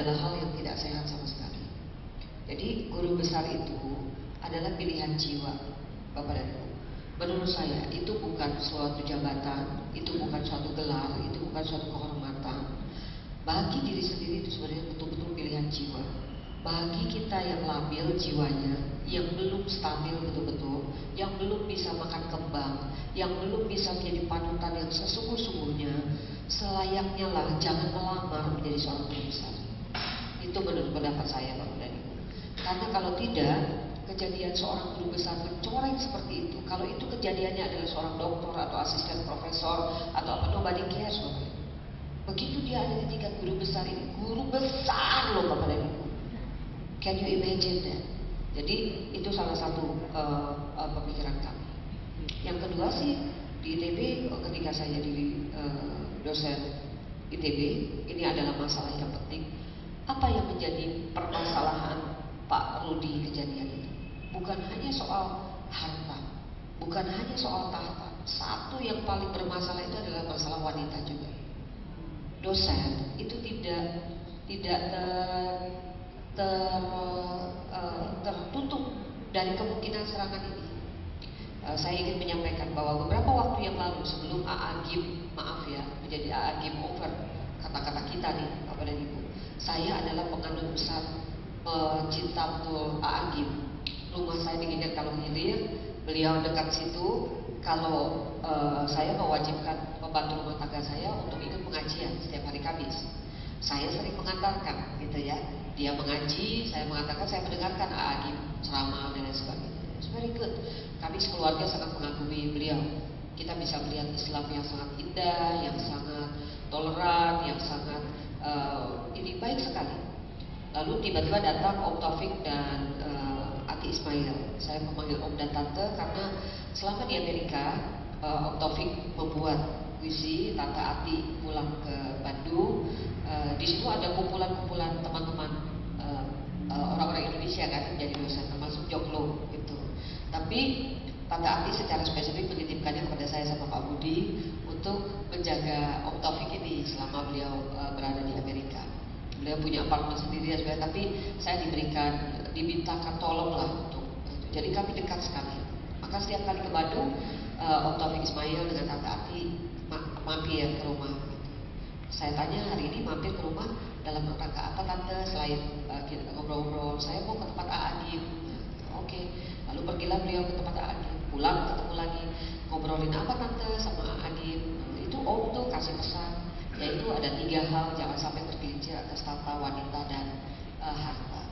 adalah hal yang tidak sehat sama sekali. Jadi guru besar itu adalah pilihan jiwa, Bapak dan Ibu. Menurut saya itu bukan suatu jabatan, itu bukan suatu gelar, itu bukan suatu kehormatan. Bagi diri sendiri itu sebenarnya betul-betul pilihan jiwa. Bagi kita yang labil jiwanya, yang belum stabil betul-betul, yang belum bisa makan kembang, yang belum bisa menjadi panutan yang sesungguh-sungguhnya, selayaknya lah jangan melamar menjadi seorang guru besar. Itu menurut pendapat saya, Bapak dan Ibu. Karena kalau tidak, kejadian seorang guru besar mencoreng seperti itu, kalau itu kejadiannya adalah seorang doktor atau asisten profesor atau apa, nobody cares, Bapak. Begitu dia ada di tingkat guru besar ini, guru besar loh, Bapak dan Ibu. Can you imagine that? Jadi itu salah satu pemikiran kami. Yang kedua sih, di ITB ketika saya jadi dosen ITB, ini adalah masalah yang penting. Apa yang menjadi permasalahan Pak Rudi kejadian itu? Bukan hanya soal harta, bukan hanya soal tahta. Satu yang paling bermasalah itu adalah masalah wanita juga. Dosen itu tidak tertutup dari kemungkinan serangan ini. Saya ingin menyampaikan bahwa beberapa waktu yang lalu sebelum AA Gim, maaf ya, menjadi AA Gim over, kata-kata kita nih, Bapak dan Ibu. Saya adalah penganut besar cinta betul AA Gim. Rumah saya di Ginyar Kalau Hilir, beliau dekat situ. Kalau saya mewajibkan membantu rumah tangga saya untuk ikut pengajian setiap hari Kamis. Saya sering mengantarkan, gitu ya. Dia mengaji, saya mengantarkan, saya mendengarkan AA Gim ceramah dan lain sebagainya. It's very good. Kami sekeluarga sangat mengagumi beliau. Kita bisa melihat Islam yang sangat indah, yang sangat toleran, yang sangat ini baik sekali. Lalu tiba-tiba datang Om Taufik dan Ati Ismail. Saya memanggil Om dan Tante karena selama di Amerika Om Taufik membuat puisi, Tante Ati pulang ke Bandung. Di situ ada kumpulan-kumpulan teman-teman orang-orang Indonesia kan menjadi dosen, termasuk Joklo gitu. Tapi Tante Ati secara spesifik menitipkannya kepada saya sama Pak Budi untuk menjaga Om Taufik ini selama beliau berada di Amerika. Beliau punya apartemen sendiri ya sebenarnya, tapi saya dimintakan tolonglah untuk itu. Jadi kami dekat sekali. Maka setiap kali ke Bandung, Om Taufik Ismail dengan Tante Ati mampir ke rumah. Saya tanya, hari ini mampir ke rumah dalam rangka apa Tante, selain kita ngobrol-ngobrol. Saya mau ke tempat AA Gim. Oke. Lalu pergilah beliau ke tempat AA Gim. Pulang ketemu lagi, ngobrolin apa Tante sama AA Gim. Itu Om tuh kasih pesan, yaitu ada 3 hal, jangan sampai tergelincir atas tata, wanita, dan harta.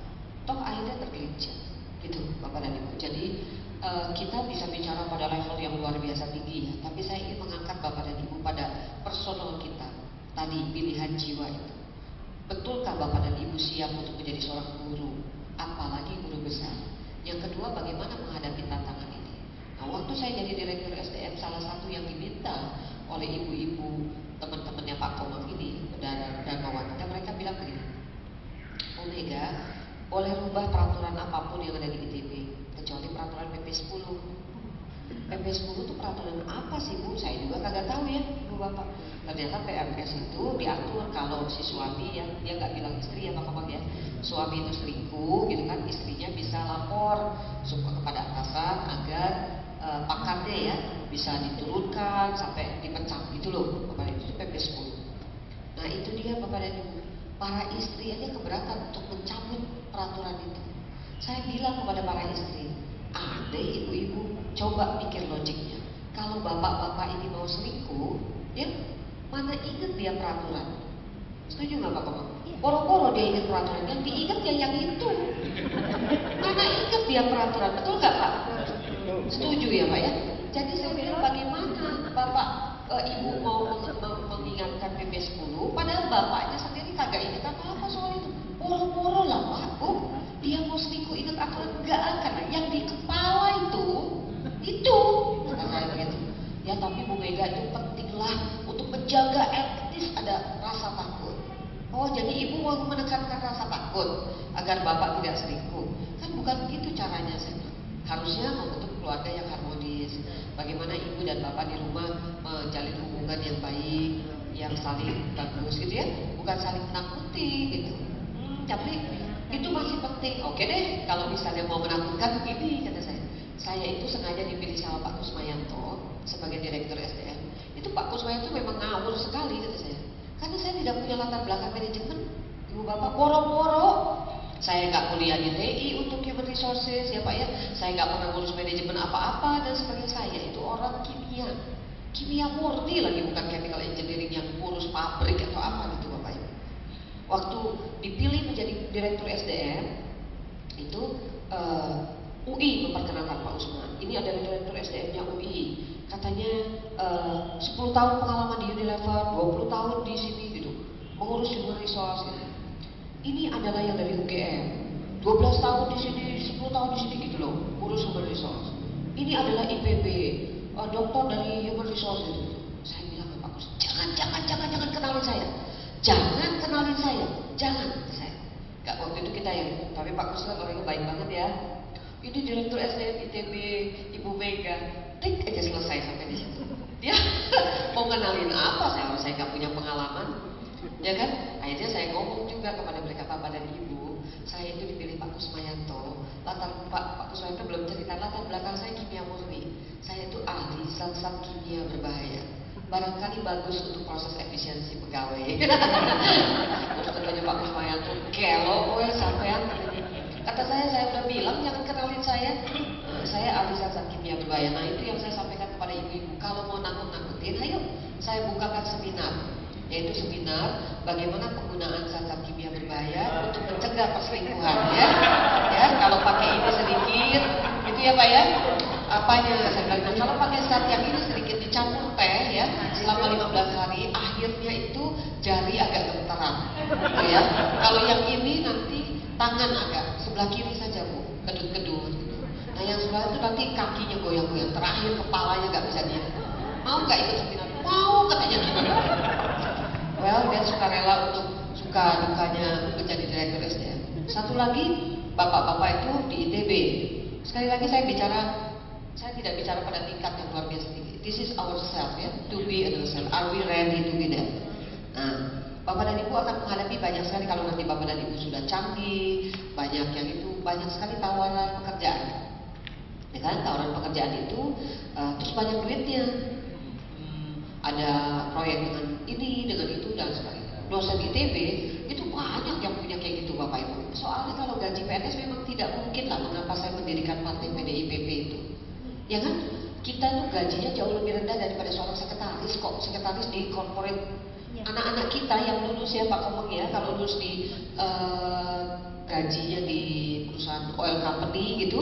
Toh akhirnya tergelincir, gitu Bapak dan Ibu. Jadi kita bisa bicara pada level yang luar biasa tinggi ya, tapi saya ingin mengangkat Bapak dan Ibu pada personal kita. Tadi pilihan jiwa itu. Betulkah Bapak dan Ibu siap untuk menjadi seorang guru, apalagi guru besar? Yang kedua, bagaimana menghadapi tantangan ini? Nah, waktu saya jadi direktur SDM, salah satu yang diminta oleh ibu-ibu teman-temannya Pak Komang ini dan wanita, mereka bilang begini, Bu Mega, boleh rubah peraturan apapun yang ada di ITB kecuali peraturan PP 10. PP 10 itu peraturan apa sih Bu? Saya juga kagak tahu ya Bu Bapak. Ternyata PMS itu diatur kalau si suami ya, dia nggak bilang istri ya Pak Komang ya, suami itu selingkuh gitu kan, istrinya bisa lapor kepada atasan agar pangkatnya ya bisa diturunkan sampai dipecat gitu loh Bapak. Itu PP 10. Nah itu dia Bapak dan Ibu, para istri aja keberatan untuk mencabut peraturan itu. Saya bilang kepada para istri, andai ibu-ibu coba pikir logiknya, kalau bapak-bapak ini mau selingkuh, ya mana ingat dia peraturan? Setuju nggak Pak Komang? Boro-boro dia ingat peraturan, yang diingat ya yang itu. Mana ingat dia peraturan, betul nggak Pak? Setuju ya Pak ya? Jadi saya bilang bagaimana Bapak Ibu mau mengingatkan PP 10, padahal bapaknya sendiri kagak ingat apa-apa soal itu. Boro-boro lah Pak, Bu. Dia mau selingkuh ingat aturan, nggak akan. Yang di kepala itu kata saya begitu. Ya tapi Bu Mega itu pentinglah untuk menjaga etis ada rasa takut. Oh jadi ibu mau menekankan rasa takut agar bapak tidak selingkuh. Kan bukan begitu caranya saya. Harusnya membentuk keluarga yang harmonis. Bagaimana ibu dan bapak di rumah menjalin hubungan yang baik, yang saling bagus gitu ya, bukan saling menakuti gitu. tapi itu masih penting. Oke deh, kalau misalnya mau menakutkan begini, kata saya. Saya itu sengaja dipilih sama Pak Kusmayanto sebagai Direktur SDM. Itu Pak Kusmayanto memang ngawur sekali, kata saya. Karena saya tidak punya latar belakang manajemen. Ibu Bapak boro-boro. Saya nggak kuliah di TI untuk human resources, ya Pak ya. Saya nggak pernah ngurus manajemen apa-apa dan sebagainya. Saya itu orang kimia. Kimia murni lagi, bukan chemical engineering yang ngurus pabrik atau apa gitu Bapak Ibu. Waktu dipilih menjadi Direktur SDM, itu UI memperkenalkan Pak Usman. Ini adalah Direktur SDM-nya UI. Katanya 10 tahun pengalaman di Unilever, 20 tahun di sini gitu, mengurus human resource gitu. Ini adalah yang dari UGM, 12 tahun di sini, 10 tahun di sini gitu loh, ngurus human resource. Ini adalah IPB, doktor dari human resource gitu. Saya bilang ke Pak Gus, jangan kenalin saya. Jangan kenalin saya, jangan saya. Gak, waktu itu kita yang, tapi Pak Gus kan orangnya baik banget ya. Ini Direktur SDM ITB, Ibu Mega, tik aja selesai sampai di situ. Dia mau kenalin apa? Saya nggak punya pengalaman, ya kan? Akhirnya saya ngomong juga kepada mereka, Bapak dan Ibu, saya itu dipilih Pak Kusmayanto. Pak Kusmayanto belum cerita latar belakang saya kimia murni. Saya itu ahli zat-zat kimia berbahaya. Barangkali bagus untuk proses efisiensi pegawai. Terus katanya Pak Kusmayanto, kelo, sampean. Kata saya udah bilang jangan kenalin saya. Saya ahli zat-zat kimia berbahaya. Nah itu yang saya sampaikan kepada ibu-ibu. Kalau mau nakut-nakutin, ayo saya bukakan seminar. Yaitu seminar bagaimana penggunaan zat-zat kimia berbahaya untuk mencegah perselingkuhan. Ya, kalau pakai ini sedikit, itu ya Pak ya. Apanya? Saya bilang, kalau pakai zat yang ini sedikit dicampur teh ya, selama 15 hari, akhirnya itu jari agak gemeteran. Ya. Kalau yang ini nanti tangan agak sebelah kiri saja Bu, kedut-kedut. Nah yang sebelah itu nanti kakinya goyang-goyang, terakhir kepalanya nggak bisa diam. Mau nggak ikut seminar? Mau katanya gimana? Well, dia suka rela untuk suka dukanya menjadi Direktur SDM. Satu lagi, bapak-bapak itu di ITB. Sekali lagi saya tidak bicara pada tingkat yang luar biasa tinggi. This is ourselves ya, to be ourselves. Are we ready to be that? Nah, Bapak dan Ibu akan menghadapi banyak sekali kalau nanti Bapak dan Ibu sudah canggih, banyak sekali tawaran pekerjaan. Ya kan, tawaran pekerjaan itu terus banyak duitnya. Ada proyek dengan ini, dengan itu dan sebagainya. Dosen ITB itu banyak yang punya kayak gitu Bapak Ibu. Soalnya kalau gaji PNS memang tidak mungkin lah mengapa saya mendirikan partai PDIPP itu. Ya kan, kita tuh gajinya jauh lebih rendah daripada seorang sekretaris kok. Sekretaris di corporate. Anak-anak kita yang lulus ya Pak Komeng ya, kalau lulus di gajinya di perusahaan oil company gitu,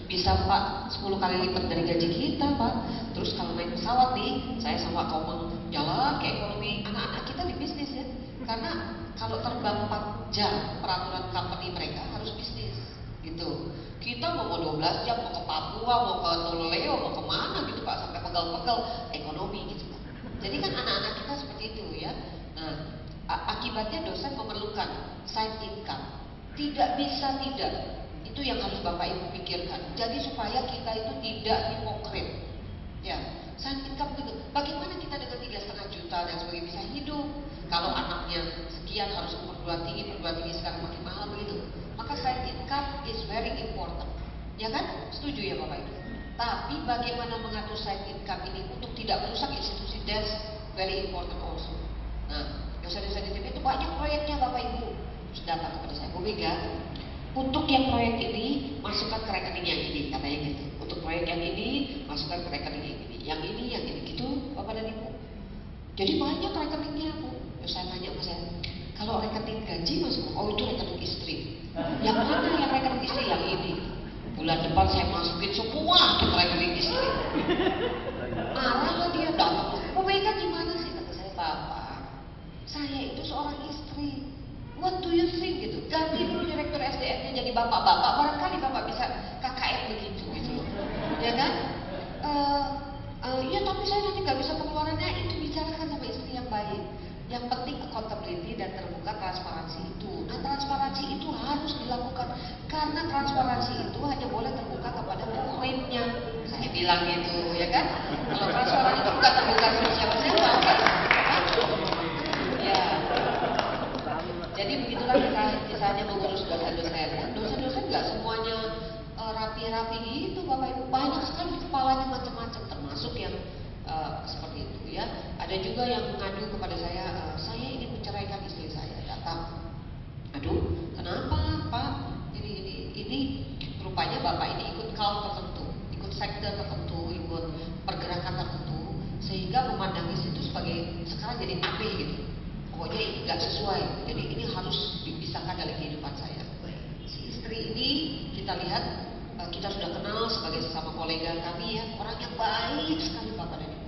bisa Pak 10 kali lipat dari gaji kita Pak. Terus kalau naik pesawat nih, saya sama Komeng jalan ke ekonomi. Anak-anak kita di bisnis ya, karena kalau terbang 4 jam peraturan company mereka harus bisnis gitu. Kita mau 12 jam, mau ke Papua, mau ke Tololeo, mau kemana gitu Pak, sampai pegel-pegel ekonomi gitu Pak. Jadi kan anak-anak kita seperti itu ya. Nah, akibatnya dosen memerlukan side income. Tidak bisa tidak. Itu yang harus Bapak Ibu pikirkan. Jadi supaya kita itu tidak hipokrit. Ya, side income gitu. Bagaimana kita dengan 3,5 juta dan sebagainya bisa hidup? Kalau anaknya sekian harus ke perguruan tinggi sekarang makin mahal begitu. Maka side income is very important. Ya kan? Setuju ya Bapak Ibu? Tapi bagaimana mengatur side income ini untuk tidak merusak institusi, that's very important also. Nah, dosen-dosen ITB itu banyak proyeknya Bapak Ibu. Terus datang kepada saya, Bu Mega, untuk yang proyek ini masukkan ke rekening yang ini, katanya gitu. Untuk proyek yang ini masukkan ke rekening yang ini, yang ini gitu Bapak dan Ibu. Jadi banyak rekeningnya Bu. Terus saya tanya sama saya, kalau rekening gaji masuk, oh itu rekening istri. Yang mana yang rekening istri? Yang ini. Bulan depan saya masukin semua ke rekening istri. Marah dia datang. Bu Mega gimana sih? Kata saya, Bapak, saya itu seorang istri. What do you think gitu? Ganti dulu Direktur SDM-nya jadi bapak-bapak. Barangkali bapak bisa KKN begitu gitu loh. Ya kan? Iya tapi saya nanti nggak bisa pengeluarannya. Itu bicarakan sama istri yang baik. Yang penting accountability dan terbuka transparansi itu. Nah transparansi itu harus dilakukan karena transparansi itu hanya boleh terbuka kepada muridnya. Saya bilang gitu, ya kan? Kalau transparansi itu bukan terbuka ke siapa-siapa, kan? Ya. Jadi begitulah. kebetulan misalnya mengurus dosen-dosen, ya dosen-dosen nggak semuanya rapi-rapi gitu Bapak Ibu, banyak sekali kepalanya macam-macam, termasuk yang seperti itu ya. Ada juga yang mengadu kepada saya ingin menceraikan istri saya, datang. Aduh, kenapa Pak? Ini rupanya Bapak ini ikut kaum tertentu, ikut sekte tertentu, ikut pergerakan tertentu, sehingga memandang istri itu sebagai sekarang jadi aneh gitu. Pokoknya ini nggak sesuai, jadi ini harus dipisahkan dari kehidupan saya. Si istri ini kita lihat, kita sudah kenal sebagai sesama kolega kami ya, orang yang baik sekali Bapak dan Ibu.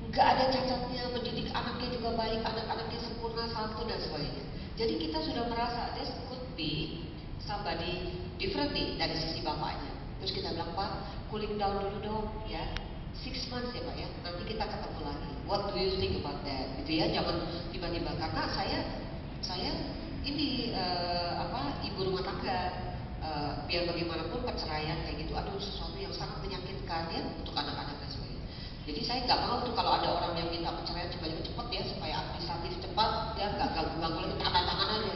Nggak ada cacatnya, mendidik anaknya juga baik, anak-anaknya sempurna, santun dan sebagainya. Jadi kita sudah merasa this could be somebody different nih dari sisi bapaknya. Terus kita bilang, Pak, cooling down dulu dong ya, 6 months ya Pak ya, nanti kita ketemu lagi. What do you think about that? Gitu ya, jangan tiba-tiba, karena saya ini ibu rumah tangga, biar bagaimanapun perceraian kayak gitu, aduh sesuatu yang sangat menyakitkan ya untuk anak-anak dan sebagainya. Jadi saya nggak mau tuh kalau ada orang yang minta perceraian cepet ya, supaya administratif cepat ya, nggak ganggu lagi, tanda tangan aja